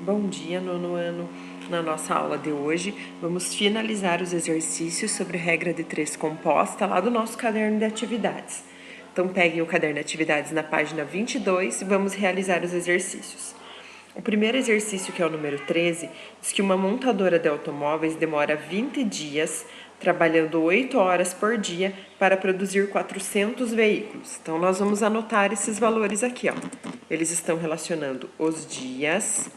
Bom dia, nono ano. Na nossa aula de hoje, vamos finalizar os exercícios sobre regra de 3 composta lá do nosso caderno de atividades. Então, peguem o caderno de atividades na página 22 e vamos realizar os exercícios. O primeiro exercício, que é o número 13, diz que uma montadora de automóveis demora 20 dias trabalhando 8 horas por dia para produzir 400 veículos. Então, nós vamos anotar esses valores aqui, ó. Eles estão relacionando os dias,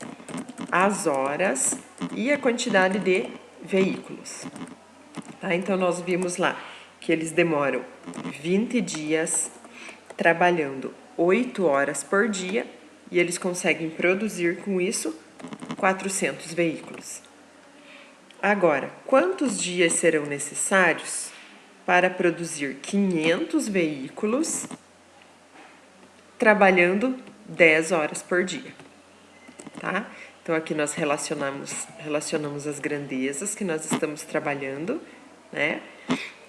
as horas e a quantidade de veículos. Tá? Então, nós vimos lá que eles demoram 20 dias trabalhando 8 horas por dia e eles conseguem produzir com isso 400 veículos. Agora, quantos dias serão necessários para produzir 500 veículos trabalhando 10 horas por dia? Tá? Então, aqui nós relacionamos as grandezas que nós estamos trabalhando, né?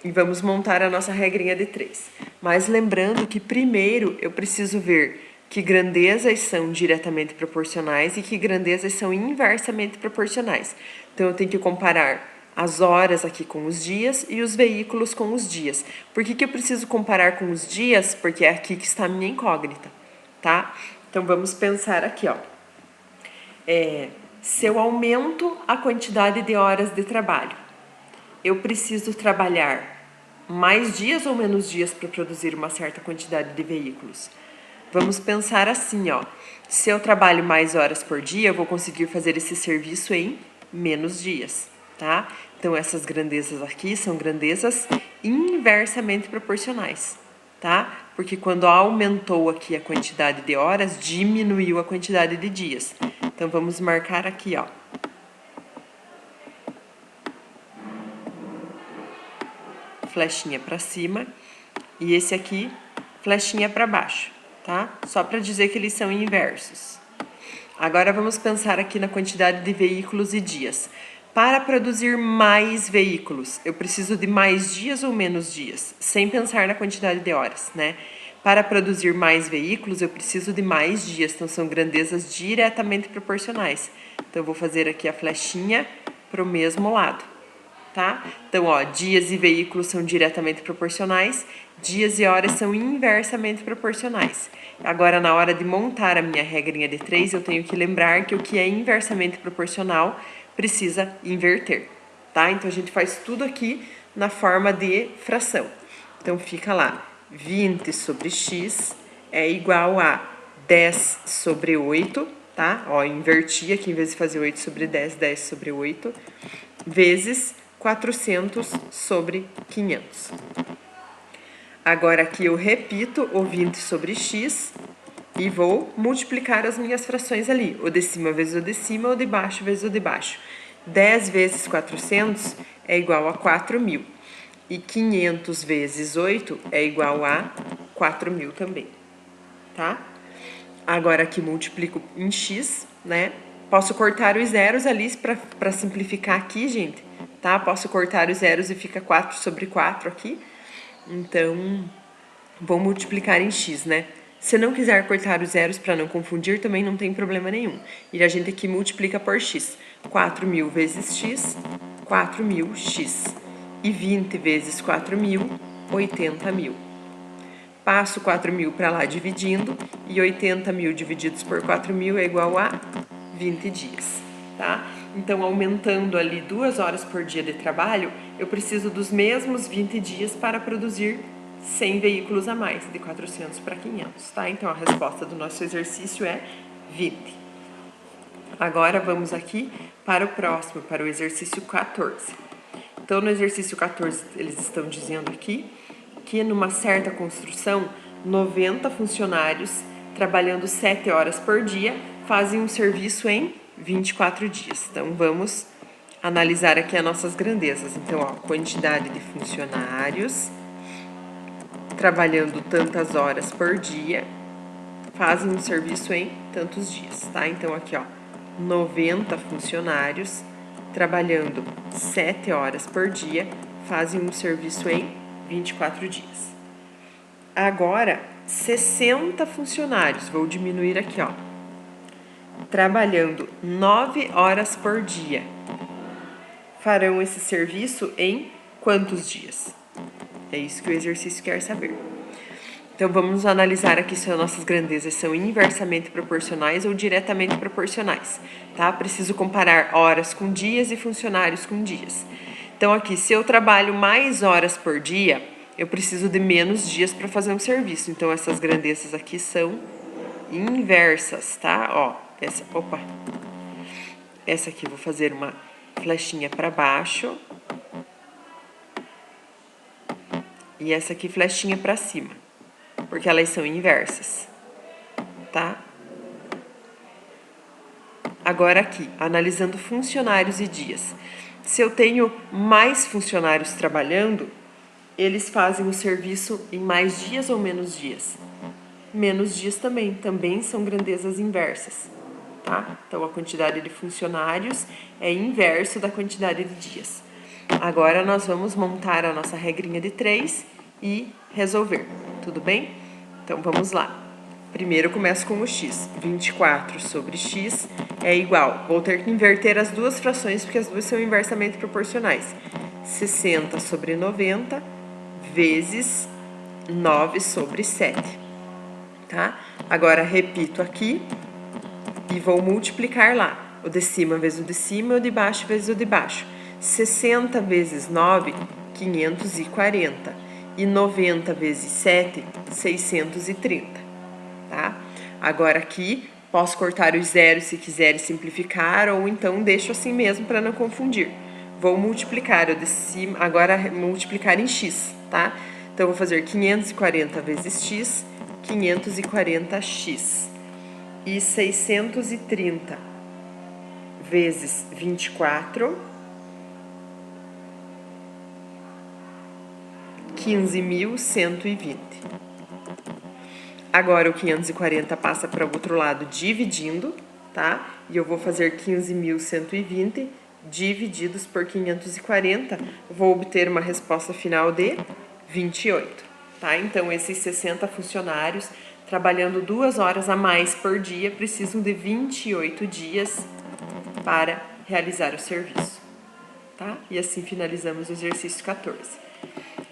E vamos montar a nossa regrinha de 3. Mas lembrando que primeiro eu preciso ver que grandezas são diretamente proporcionais e que grandezas são inversamente proporcionais. Então, eu tenho que comparar as horas aqui com os dias e os veículos com os dias. Por que eu preciso comparar com os dias? Porque é aqui que está a minha incógnita, tá? Então, vamos pensar aqui, ó. Se eu aumento a quantidade de horas de trabalho, eu preciso trabalhar mais dias ou menos dias para produzir uma certa quantidade de veículos? Vamos pensar assim, ó. Se eu trabalho mais horas por dia, eu vou conseguir fazer esse serviço em menos dias, tá? Então, essas grandezas aqui são grandezas inversamente proporcionais, tá? Porque quando aumentou aqui a quantidade de horas, diminuiu a quantidade de dias. Então, vamos marcar aqui, ó. Flechinha para cima e esse aqui, flechinha para baixo, tá? Só para dizer que eles são inversos. Agora vamos pensar aqui na quantidade de veículos e dias. Para produzir mais veículos, eu preciso de mais dias ou menos dias? Sem pensar na quantidade de horas, né? Para produzir mais veículos, eu preciso de mais dias, então são grandezas diretamente proporcionais. Então, eu vou fazer aqui a flechinha para o mesmo lado. Tá? Então, ó, dias e veículos são diretamente proporcionais, dias e horas são inversamente proporcionais. Agora, na hora de montar a minha regrinha de 3, eu tenho que lembrar que o que é inversamente proporcional precisa inverter, tá? Então, a gente faz tudo aqui na forma de fração. Então, fica lá, 20 sobre x é igual a 10 sobre 8, tá? Ó, inverti aqui, em vez de fazer 8 sobre 10, 10 sobre 8, vezes 400 sobre 500. Agora aqui eu repito o 20 sobre x e vou multiplicar as minhas frações ali. O de cima vezes o de cima, o de baixo vezes o de baixo. 10 vezes 400 é igual a 4.000. E 500 vezes 8 é igual a 4.000 também, tá? Agora aqui multiplico em x, né? Posso cortar os zeros ali para simplificar aqui, gente, tá? Posso cortar os zeros e fica 4 sobre 4 aqui. Então, vou multiplicar em x, né? Se não quiser cortar os zeros para não confundir, também não tem problema nenhum. E a gente aqui multiplica por x. 4.000 vezes x, 4.000x. E 20 vezes 4.000, 80.000. Passo 4.000 para lá dividindo, e 80.000 divididos por 4.000 é igual a 20 dias, tá? Então, aumentando ali 2 horas por dia de trabalho, eu preciso dos mesmos 20 dias para produzir 100 veículos a mais, de 400 para 500, tá? Então, a resposta do nosso exercício é 20. Agora, vamos aqui para o próximo, para o exercício 14. Então, no exercício 14, eles estão dizendo aqui que numa certa construção, 90 funcionários, trabalhando 7 horas por dia, fazem um serviço em 24 dias. Então, vamos analisar aqui as nossas grandezas. Então, ó, quantidade de funcionários trabalhando tantas horas por dia, fazem um serviço em tantos dias, tá? Então, aqui, ó, 90 funcionários trabalhando 7 horas por dia, fazem um serviço em 24 dias. Agora, 60 funcionários, vou diminuir aqui, ó. trabalhando 9 horas por dia, farão esse serviço em quantos dias? É isso que o exercício quer saber. Então, vamos analisar aqui se as nossas grandezas são inversamente proporcionais ou diretamente proporcionais, tá? Preciso comparar horas com dias e funcionários com dias. Então, aqui, se eu trabalho mais horas por dia, eu preciso de menos dias para fazer um serviço. Então, essas grandezas aqui são inversas, tá? Ó, essa aqui eu vou fazer uma flechinha para baixo. E essa aqui flechinha para cima, porque elas são inversas, tá? Agora aqui, analisando funcionários e dias. Se eu tenho mais funcionários trabalhando, eles fazem o serviço em mais dias ou menos dias? Menos dias também são grandezas inversas, tá? Então, a quantidade de funcionários é inverso da quantidade de dias. Agora, nós vamos montar a nossa regrinha de 3 e resolver, tudo bem? Então, vamos lá. Primeiro, eu começo com o x. 24 sobre x é igual... Vou ter que inverter as duas frações, porque as duas são inversamente proporcionais. 60 sobre 90 vezes 9 sobre 7, tá? Agora, repito aqui e vou multiplicar lá. O de cima vezes o de cima e o de baixo vezes o de baixo. 60 vezes 9, 540. E 90 vezes 7, 630. Tá? Agora aqui, posso cortar os zeros se quiser simplificar, ou então deixo assim mesmo para não confundir. Vou multiplicar o de cima, agora multiplicar em x, tá? Então, vou fazer 540 vezes x, 540x. E 630 vezes 24, 15.120. Agora, o 540 passa para o outro lado dividindo, tá? E eu vou fazer 15.120 divididos por 540. Vou obter uma resposta final de 28, tá? Então, esses 60 funcionários, trabalhando 2 horas a mais por dia, precisam de 28 dias para realizar o serviço, tá? E assim finalizamos o exercício 14.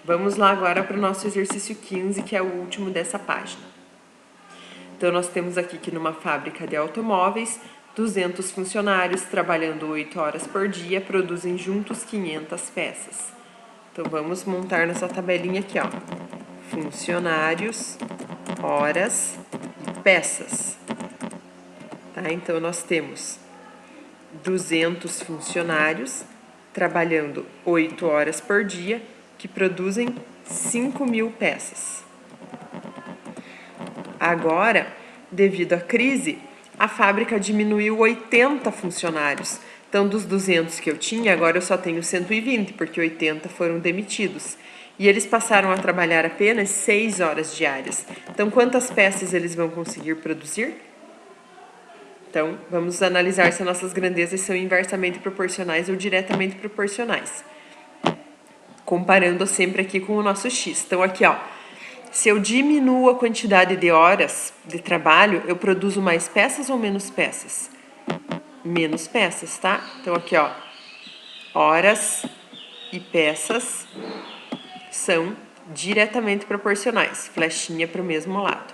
Vamos lá agora para o nosso exercício 15, que é o último dessa página. Então, nós temos aqui que numa fábrica de automóveis, 200 funcionários trabalhando 8 horas por dia produzem juntos 500 peças. Então, vamos montar nessa tabelinha aqui, ó. Funcionários, horas e peças. Tá? Então, nós temos 200 funcionários trabalhando 8 horas por dia, que produzem 5.000 peças. Agora, devido à crise, a fábrica diminuiu 80 funcionários. Então, dos 200 que eu tinha, agora eu só tenho 120, porque 80 foram demitidos. E eles passaram a trabalhar apenas 6 horas diárias. Então, quantas peças eles vão conseguir produzir? Então, vamos analisar se as nossas grandezas são inversamente proporcionais ou diretamente proporcionais. Comparando sempre aqui com o nosso x. Então, aqui, ó. Se eu diminuo a quantidade de horas de trabalho, eu produzo mais peças ou menos peças? Menos peças, tá? Então, aqui, ó, horas e peças são diretamente proporcionais, flechinha para o mesmo lado.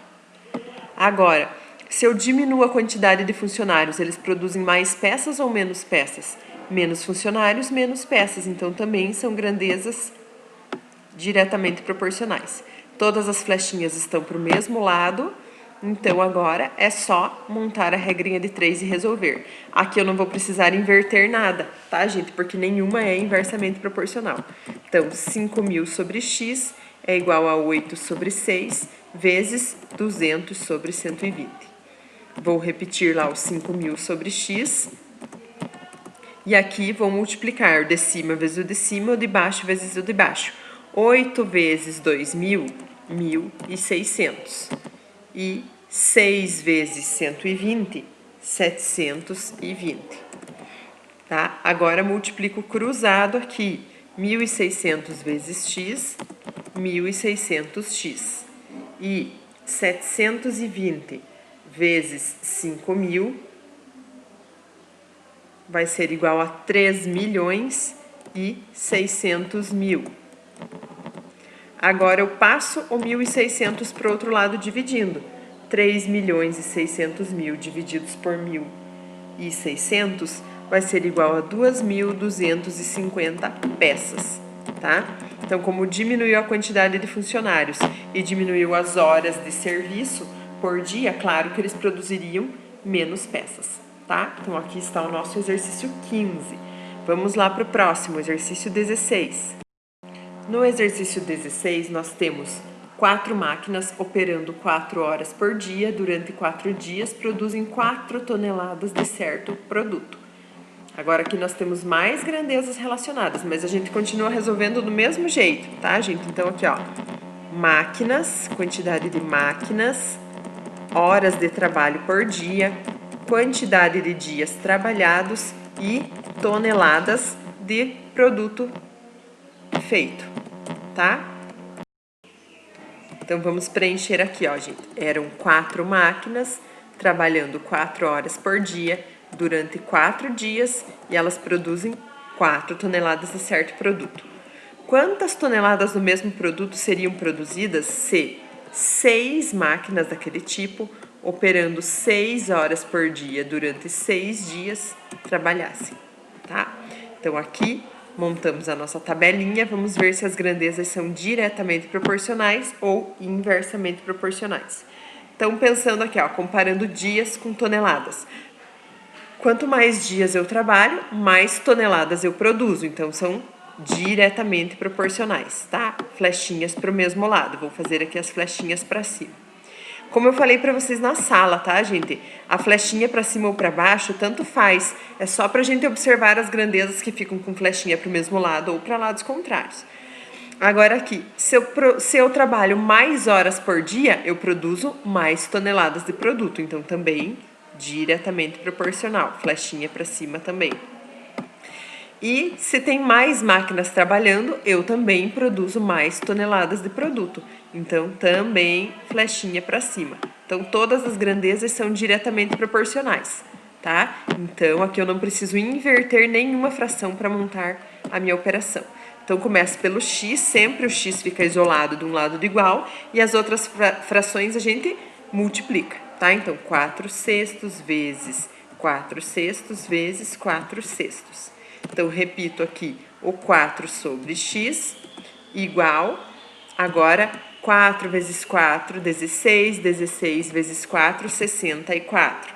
Agora, se eu diminuo a quantidade de funcionários, eles produzem mais peças ou menos peças? Menos funcionários, menos peças, então também são grandezas diretamente proporcionais. Todas as flechinhas estão para o mesmo lado, então agora é só montar a regrinha de 3 e resolver. Aqui eu não vou precisar inverter nada, tá, gente? Porque nenhuma é inversamente proporcional. Então, 5.000 sobre x é igual a 8 sobre 6 vezes 200 sobre 120. Vou repetir lá os 5.000 sobre x. E aqui vou multiplicar o de cima vezes o de cima, o de baixo vezes o de baixo. 8 vezes 2.000, 1.600. E 6 vezes 120, 720. Tá? Agora, multiplico cruzado aqui. 1.600 vezes x, 1.600x. E 720 vezes 5.000, vai ser igual a 3.600.000. Agora eu passo o 1.600 para o outro lado dividindo. 3.600.000 divididos por 1.600 vai ser igual a 2.250 peças, tá? Então, como diminuiu a quantidade de funcionários e diminuiu as horas de serviço por dia, claro que eles produziriam menos peças, tá? Então, aqui está o nosso exercício 15. Vamos lá para o próximo, exercício 16. No exercício 16, nós temos 4 máquinas operando 4 horas por dia, durante 4 dias, produzem 4 toneladas de certo produto. Agora aqui nós temos mais grandezas relacionadas, mas a gente continua resolvendo do mesmo jeito, tá, gente? Então aqui, ó, máquinas, quantidade de máquinas, horas de trabalho por dia, quantidade de dias trabalhados e toneladas de produto feito, tá? Então vamos preencher aqui, ó, gente. Eram 4 máquinas trabalhando 4 horas por dia durante 4 dias e elas produzem 4 toneladas de certo produto. Quantas toneladas do mesmo produto seriam produzidas se 6 máquinas daquele tipo, operando 6 horas por dia durante 6 dias, trabalhassem, tá? Então aqui montamos a nossa tabelinha, vamos ver se as grandezas são diretamente proporcionais ou inversamente proporcionais. Então, pensando aqui, ó, comparando dias com toneladas. Quanto mais dias eu trabalho, mais toneladas eu produzo. Então, são diretamente proporcionais, tá? Flechinhas para o mesmo lado. Vou fazer aqui as flechinhas para cima. Como eu falei para vocês na sala, tá, gente? A flechinha para cima ou para baixo, tanto faz. É só pra gente observar as grandezas que ficam com flechinha para o mesmo lado ou para lados contrários. Agora aqui, se eu trabalho mais horas por dia, eu produzo mais toneladas de produto. Então, também diretamente proporcional. Flechinha para cima também. E se tem mais máquinas trabalhando, eu também produzo mais toneladas de produto. Então, também flechinha para cima. Então, todas as grandezas são diretamente proporcionais, tá? Então, aqui eu não preciso inverter nenhuma fração para montar a minha operação. Então, começo pelo x, sempre o x fica isolado de um lado do igual, e as outras frações a gente multiplica, tá? Então, 4/6 vezes 4/6 vezes 4/6. Então, repito aqui, o 4 sobre x igual, agora, 4 vezes 4, 16, 16 vezes 4, 64.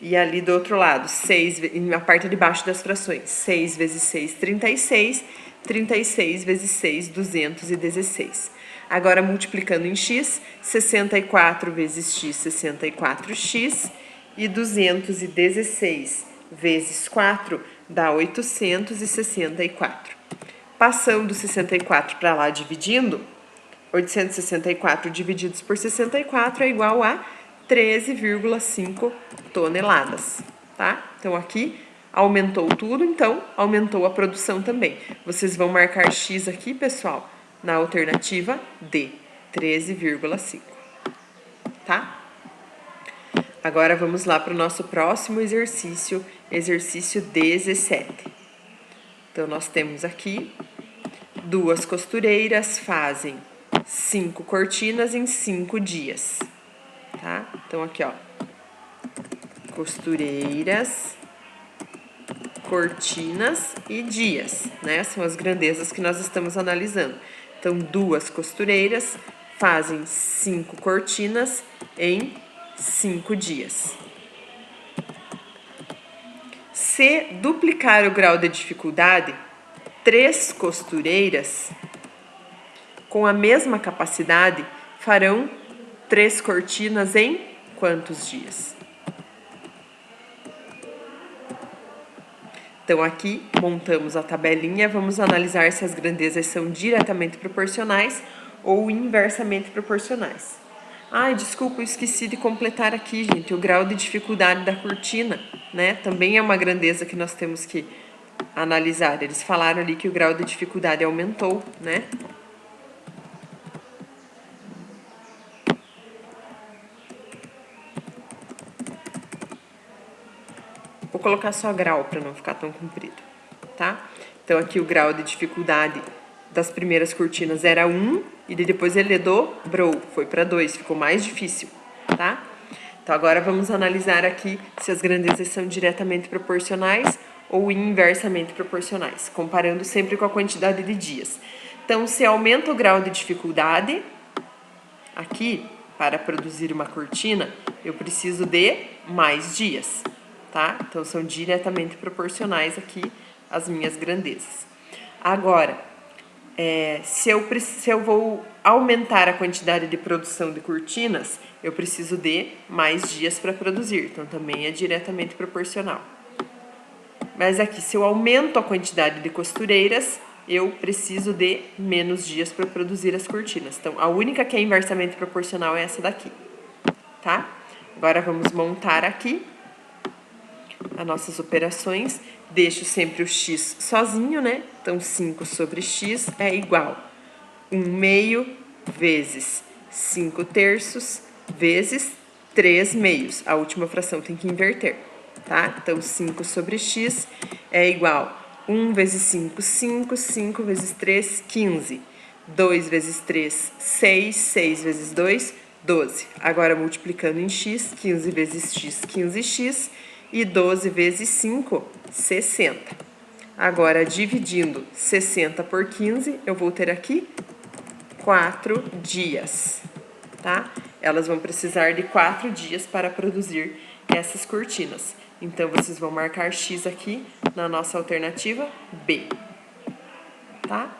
E ali do outro lado, 6, na parte de baixo das frações, 6 vezes 6, 36, 36 vezes 6, 216. Agora, multiplicando em x, 64 vezes x, 64x, e 216 vezes 4 dá 864. Passando 64 para lá dividindo, 864 divididos por 64 é igual a 13,5 toneladas, tá? Então, aqui aumentou tudo, então aumentou a produção também. Vocês vão marcar X aqui, pessoal, na alternativa D, 13,5, tá? Agora, vamos lá para o nosso próximo exercício, exercício 17. Então, nós temos aqui 2 costureiras fazem 5 cortinas em 5 dias, tá? Então, aqui, ó, costureiras, cortinas e dias, né? São as grandezas que nós estamos analisando. Então, 2 costureiras fazem 5 cortinas em 5 dias. Se duplicar o grau de dificuldade, 3 costureiras com a mesma capacidade farão 3 cortinas em quantos dias? Então, aqui montamos a tabelinha, vamos analisar se as grandezas são diretamente proporcionais ou inversamente proporcionais. Ai, desculpa, eu esqueci de completar aqui, gente, o grau de dificuldade da cortina, né? Também é uma grandeza que nós temos que analisar. Eles falaram ali que o grau de dificuldade aumentou, né? colocar só grau para não ficar tão comprido, tá? Então, aqui o grau de dificuldade das primeiras cortinas era 1, e depois ele dobrou, foi para 2, ficou mais difícil, tá? Então, agora vamos analisar aqui se as grandezas são diretamente proporcionais ou inversamente proporcionais, comparando sempre com a quantidade de dias. Então, se aumenta o grau de dificuldade, aqui, para produzir uma cortina, eu preciso de mais dias, tá? Então, são diretamente proporcionais aqui as minhas grandezas. Agora, se eu vou aumentar a quantidade de produção de cortinas, eu preciso de mais dias para produzir, então também é diretamente proporcional. Mas aqui, se eu aumento a quantidade de costureiras, eu preciso de menos dias para produzir as cortinas. Então, a única que é inversamente proporcional é essa daqui, tá? Agora, vamos montar aqui as nossas operações. Deixo sempre o x sozinho, né? Então, 5 sobre x é igual 1/2 vezes 5/3 vezes 3/2. A última fração tem que inverter, tá? Então, 5 sobre x é igual 1 vezes 5, 5, 5 vezes 3, 15. 2 vezes 3, 6, 6 vezes 2, 12. Agora, multiplicando em x, 15 vezes x, 15x, e 12 vezes 5, 60. Agora, dividindo 60 por 15, eu vou ter aqui 4 dias, tá? Elas vão precisar de 4 dias para produzir essas cortinas. Então, vocês vão marcar X aqui na nossa alternativa B, tá?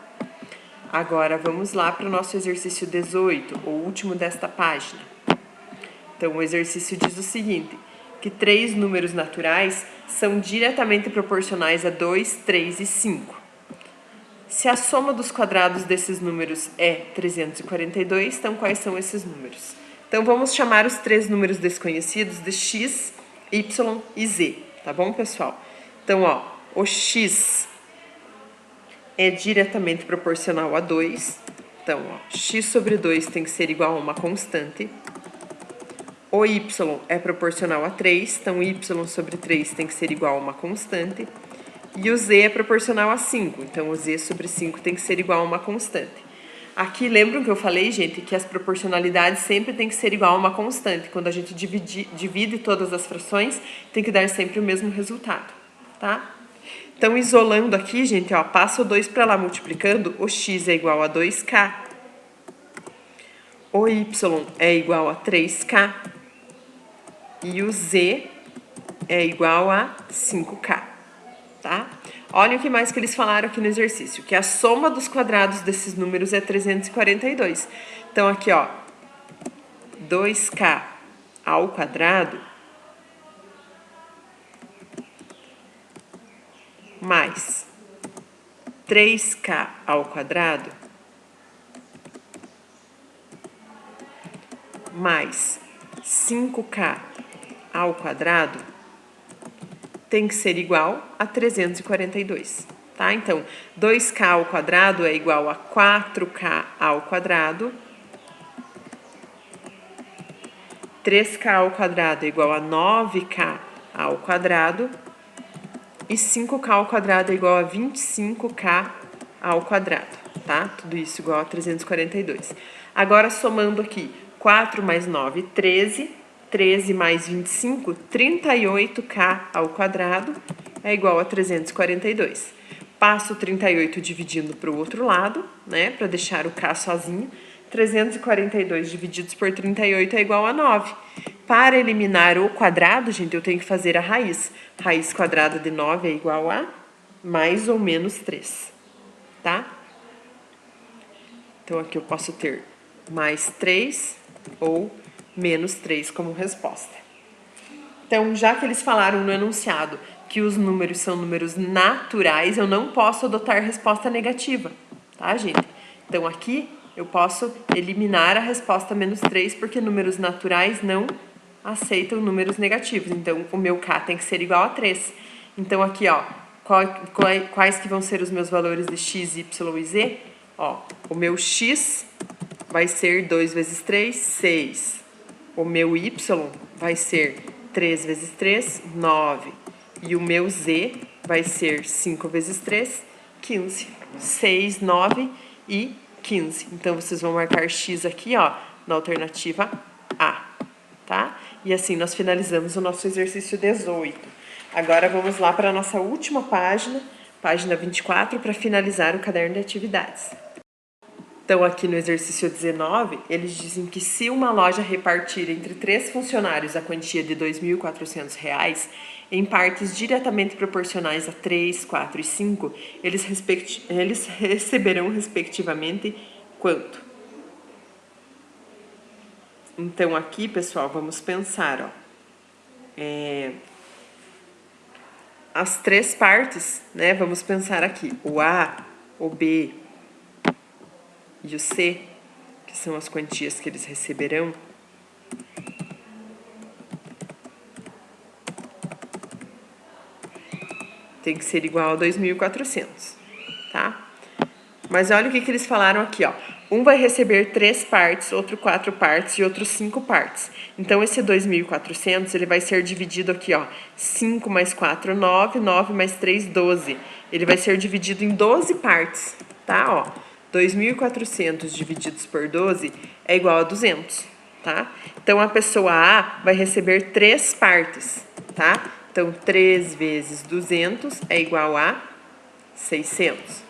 Agora, vamos lá para o nosso exercício 18, o último desta página. Então, o exercício diz o seguinte, que 3 números naturais são diretamente proporcionais a 2, 3 e 5. Se a soma dos quadrados desses números é 342, então quais são esses números? Então, vamos chamar os 3 números desconhecidos de x, y e z, tá bom, pessoal? Então, ó, o x é diretamente proporcional a 2. Então, ó, x sobre 2 tem que ser igual a uma constante. O y é proporcional a 3, então y sobre 3 tem que ser igual a uma constante. E o z é proporcional a 5, então o z sobre 5 tem que ser igual a uma constante. Aqui, lembram que eu falei, gente, que as proporcionalidades sempre tem que ser igual a uma constante. Quando a gente divide todas as frações, tem que dar sempre o mesmo resultado, tá? Então, isolando aqui, gente, ó, passa o 2 para lá multiplicando, o x é igual a 2k. O y é igual a 3k. E o z é igual a 5k, tá? Olha o que mais que eles falaram aqui no exercício, que a soma dos quadrados desses números é 342. Então, aqui, ó, 2k ao quadrado mais 3k ao quadrado mais 5k ao quadrado tem que ser igual a 342, tá? Então, 2k ao quadrado é igual a 4k ao quadrado, 3k ao quadrado é igual a 9k ao quadrado, e 5k ao quadrado é igual a 25k ao quadrado, tá? Tudo isso igual a 342. Agora, somando aqui, 4 mais 9, 13... 13 mais 25, 38k ao quadrado é igual a 342. Passo o 38 dividindo para o outro lado, né, para deixar o k sozinho. 342 divididos por 38 é igual a 9. Para eliminar o quadrado, gente, eu tenho que fazer a raiz. Raiz quadrada de 9 é igual a mais ou menos 3, tá? Então, aqui eu posso ter mais 3 ou menos 3 como resposta. Então, já que eles falaram no enunciado que os números são números naturais, eu não posso adotar resposta negativa, tá, gente? Então, aqui eu posso eliminar a resposta menos 3, porque números naturais não aceitam números negativos. Então, o meu k tem que ser igual a 3. Então, aqui, ó, quais que vão ser os meus valores de x, y e z? Ó, o meu x vai ser 2 vezes 3, 6. O meu y vai ser 3 vezes 3, 9. E o meu Z vai ser 5 vezes 3, 15. 6, 9 e 15. Então, vocês vão marcar X aqui, ó, na alternativa A, tá? E assim nós finalizamos o nosso exercício 18. Agora, vamos lá para a nossa última página, página 24, para finalizar o caderno de atividades. Então, aqui no exercício 19, eles dizem que se uma loja repartir entre 3 funcionários a quantia de R$ 2.400, em partes diretamente proporcionais a 3, 4 e 5, eles receberão, respectivamente, quanto? Então, aqui, pessoal, vamos pensar, ó. As 3 partes, né? Vamos pensar aqui, o A, o B e o C, que são as quantias que eles receberão. Tem que ser igual a 2.400, tá? Mas olha o que eles falaram aqui, ó. Um vai receber 3 partes, outro 4 partes e outro 5 partes. Então, esse 2.400, ele vai ser dividido aqui, ó. 5 mais 4, 9, 9 mais 3, 12. Ele vai ser dividido em 12 partes, tá? Ó, 2.400 divididos por 12 é igual a 200, tá? Então, a pessoa A vai receber 3 partes, tá? Então, 3 vezes 200 é igual a 600.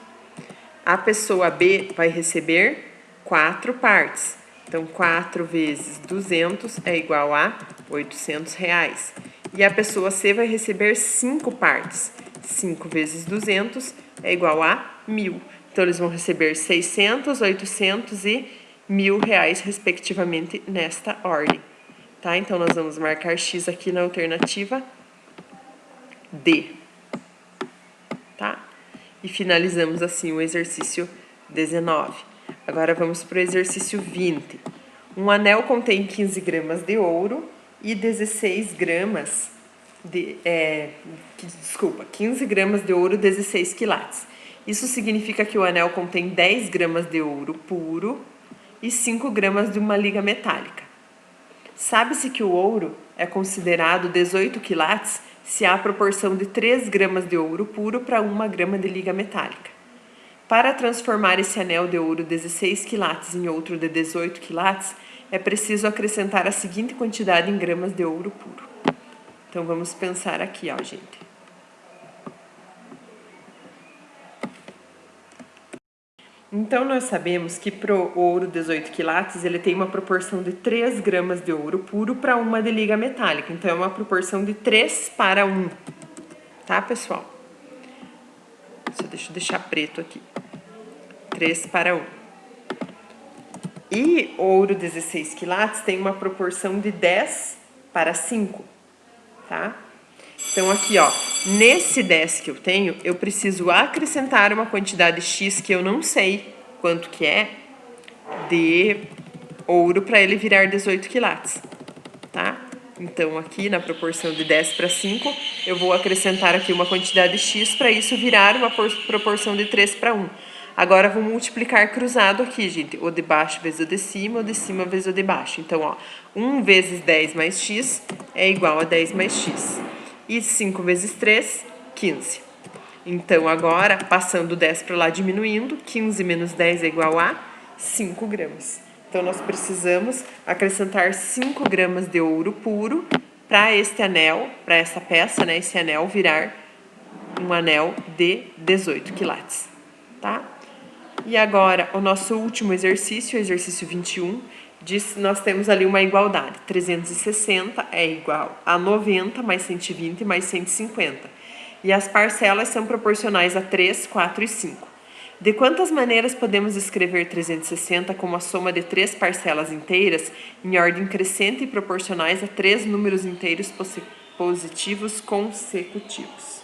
A pessoa B vai receber 4 partes. Então, 4 vezes 200 é igual a R$800. E a pessoa C vai receber 5 partes. 5 vezes 200 é igual a 1.000. Então, eles vão receber 600, 800 e R$1.000, respectivamente, nesta ordem. Tá? Então, nós vamos marcar X aqui na alternativa D. Tá? E finalizamos assim o exercício 19. Agora vamos para o exercício 20. Um anel contém 15 gramas de ouro e 16 gramas de... 15 gramas de ouro, 16 quilates. Isso significa que o anel contém 10 gramas de ouro puro e 5 gramas de uma liga metálica. Sabe-se que o ouro é considerado 18 quilates se há a proporção de 3 gramas de ouro puro para 1 grama de liga metálica. Para transformar esse anel de ouro 16 quilates em outro de 18 quilates, é preciso acrescentar a seguinte quantidade em gramas de ouro puro. Então, vamos pensar aqui, ó, gente. Então, nós sabemos que para o ouro 18 quilates, ele tem uma proporção de 3 gramas de ouro puro para 1 de liga metálica. Então, é uma proporção de 3 para 1. Tá, pessoal? Deixa eu deixar preto aqui. 3 para 1. E ouro 16 quilates tem uma proporção de 10 para 5. Tá? Então, aqui, ó, nesse 10 que eu tenho, eu preciso acrescentar uma quantidade X que eu não sei quanto que é de ouro para ele virar 18 quilates, tá? Então, aqui na proporção de 10 para 5, eu vou acrescentar aqui uma quantidade X para isso virar uma proporção de 3 para 1. Agora, vou multiplicar cruzado aqui, gente. O de baixo vezes o de cima vezes o de baixo. Então, ó, 1 vezes 10 mais X é igual a 10 mais X. E 5 vezes 3, 15. Então, agora, passando 10 para lá, diminuindo, 15 menos 10 é igual a 5 gramas. Então, nós precisamos acrescentar 5 gramas de ouro puro para este anel, para essa peça, né, esse anel virar um anel de 18 quilates, tá? E agora, o nosso último exercício, o exercício 21, diz, nós temos ali uma igualdade. 360 é igual a 90 mais 120 mais 150. E as parcelas são proporcionais a 3, 4 e 5. De quantas maneiras podemos escrever 360 como a soma de 3 parcelas inteiras em ordem crescente e proporcionais a 3 números inteiros positivos consecutivos?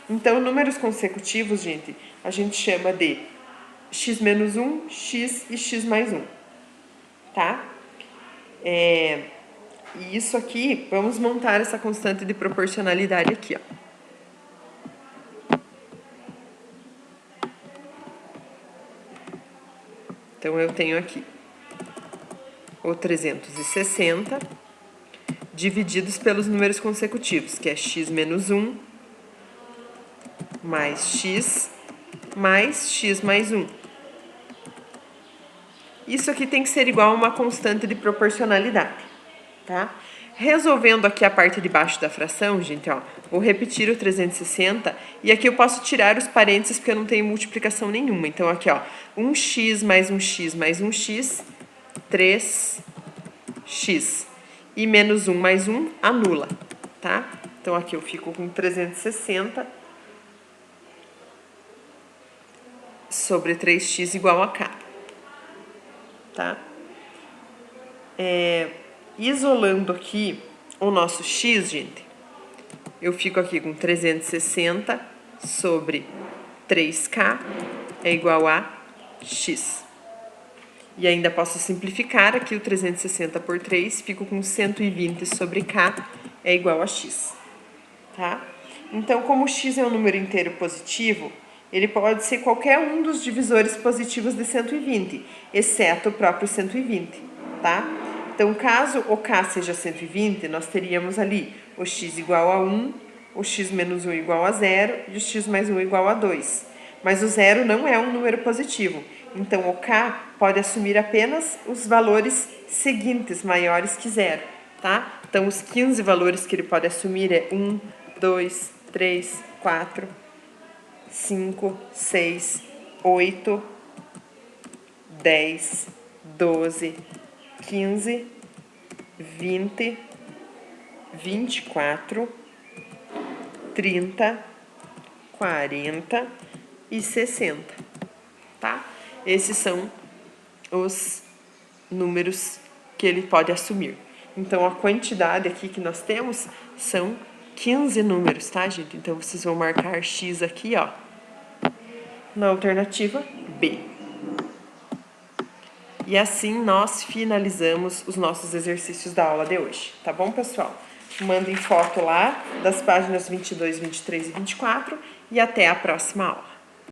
Então, números consecutivos, gente, a gente chama de x menos 1, x e x mais 1, tá? E isso aqui, vamos montar essa constante de proporcionalidade aqui, ó. Então, eu tenho aqui o 360 divididos pelos números consecutivos, que é x menos 1 mais x mais 1. Isso aqui tem que ser igual a uma constante de proporcionalidade, tá? Resolvendo aqui a parte de baixo da fração, gente, ó, vou repetir o 360 e aqui eu posso tirar os parênteses porque eu não tenho multiplicação nenhuma. Então, aqui, ó, 1x mais 1x mais 1x, 3x. E menos 1 mais 1 anula, tá? Então, aqui eu fico com 360 sobre 3x igual a k, tá? Isolando aqui o nosso x, gente, eu fico aqui com 360 sobre 3k é igual a x. E ainda posso simplificar aqui o 360 por 3, fico com 120 sobre k é igual a x, tá? Então, como x é um número inteiro positivo, ele pode ser qualquer um dos divisores positivos de 120, exceto o próprio 120, tá? Então, caso o k seja 120, nós teríamos ali o x igual a 1, o x menos 1 igual a 0 e o x mais 1 igual a 2. Mas o 0 não é um número positivo, então o k pode assumir apenas os valores seguintes, maiores que 0, tá? Então, os 15 valores que ele pode assumir é 1, 2, 3, 4, 5, 6, 8, 10, 12, 15, 20, 24, 30, 40 e 60, tá? Esses são os números que ele pode assumir. Então, a quantidade aqui que nós temos são 15 números, tá, gente? Então, vocês vão marcar X aqui, ó, na alternativa B. E assim nós finalizamos os nossos exercícios da aula de hoje, tá bom, pessoal? Mandem foto lá das páginas 22, 23 e 24 e até a próxima aula.